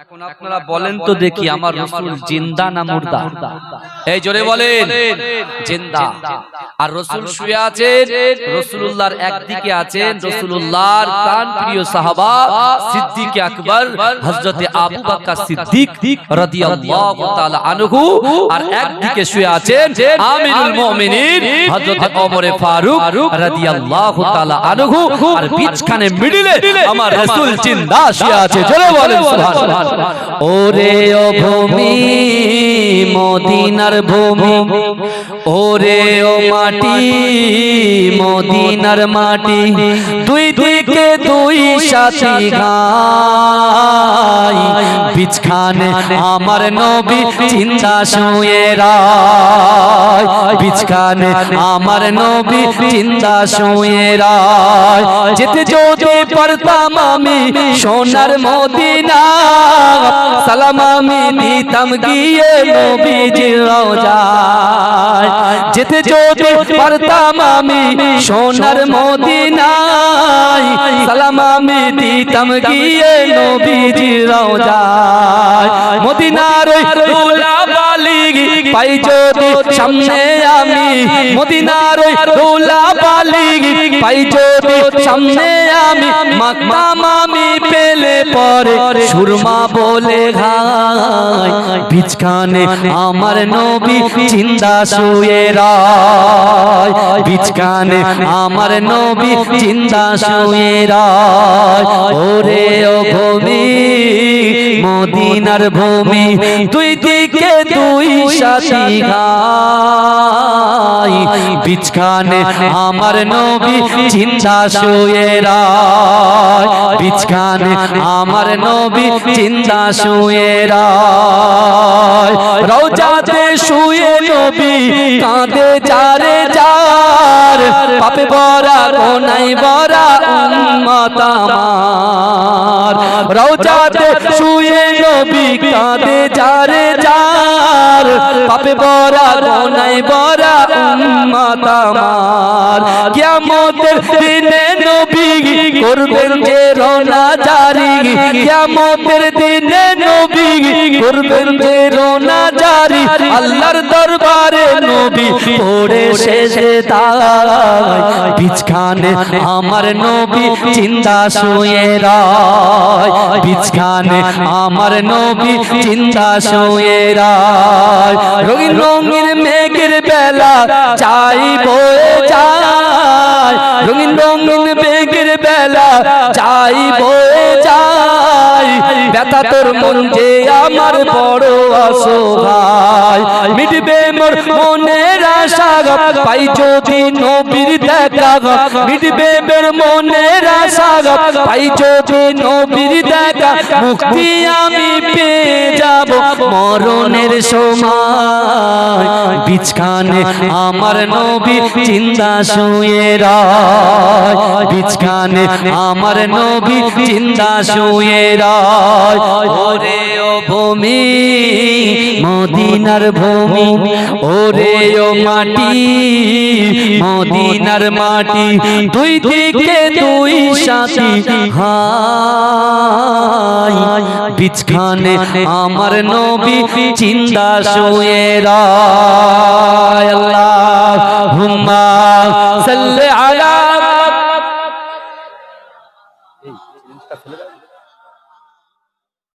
এখন আপনারা বলেন তো দেখি আমার রাসূল জিন্দা না মুর্দা? এই জোরে বলেন। জিন্দা। আর রাসূল শুয়ে আছেন, রাসূলুল্লাহর একদিকে আছেন রাসূলুল্লাহর প্রাণপ্রিয় সাহাবা সিদ্দিক আকবর হযরতে আবু বকর সিদ্দিক রাদিয়াল্লাহু তাআলা আনহু, আর একদিকে শুয়ে আছেন আমিরুল মুমিনিন হযরতে ওমর ফারুক রাদিয়াল্লাহু তাআলা আনহু, আর বিচখানে মিডিলে আমার রাসূল জিন্দা শুয়ে আছে। জোরে বলেন সুবহানাল্লাহ। ওরে ও ভূমি মদিনার ভূমি, ওরে ও মাটি মদিনার মাটি, দুই দিকে দুই সাথী গায়, বিচখানে আমার নবী জিন্দা শুয়ে রায়, বিচখানে আমার নবী জিন্দা শুয়ে রায়। যেতে যদি পারতাম আমি সোনার মদিনা, সালাম আমি দিতাম গিয়ে নবীজির রওজায়। যেতে যদি পারতাম আমি সোনার মদিনায়, সালাম আমি দিতাম গিয়ে নবীজির রওজায়। মদিনার ওই ধুলাবালি পাই যদি সামনে আমি, মদিনার ওই ধুলাবালি পাই যদি সামনে আমি, মাকতাম আমি পেলে পরে সুরমা বলে ঘাই, বিচখানে আমার নবী জিন্দা শুয়ে রায়, বিচখানে আমার নবী জিন্দা শুয়ে রায়। ওরে ও ভূমি মদিনার ভূমি, দুই দিকে দুই সাথী গায়, বিচখানে আমার নবী জিন্দা শুয়ে রায়, বিচখানে আমার নবী জিন্দা শুয়ে রায়। রওজাতে শুয়ে নবী কাঁদে যারে যার, পাপে ভরা গোনায় ভরা উম্মত আমার। রওজাতে শুয়ে নবী কাঁদে যারে যার, পাপে ভরা গোনায় ভরা উম্মত আমার। কিয়ামতের দিনে নবী করবেন যে রওনা জারি, কিয়ামতের দিনে নবী করবেন যে রওনা জারি, আল্লাহর দরবারে নবী পড়ে সেজদায়, বিচখানে আমার নবী জিন্দা শুয়ে রায়, বিচখানে আমার নবী জিন্দা শুয়ে রায়। রঙিন রঙিন মেঘের বেলা চাই বয়ে যায়, রঙিন রঙিন মেঘের বেলা চাই বয়ে যায়, ব্যথা তোর মন যে আমার বড় অসহায়, মিটবে মোর মনের আশা পাই যদি নবীর দেখা, মিটবে মোর মনের আশা পাই যদি নবীর দেখা, মুক্তি আমি পেয়ে যাব মরণের সময়, বিচখানে আমার নবী জিন্দা শুয়ে রায়, বিচখানে আমার নবী জিন্দা শুয়ে রায়। ওরে ও ভূমি মদিনার ভূমি, ওরে ও মাটি মদিনার মাটি, দুই দিকে দুই সাথী হায়, বিচখানে আমার নবী জিন্দা শুয়ে রায়। আল্লাহুম্মা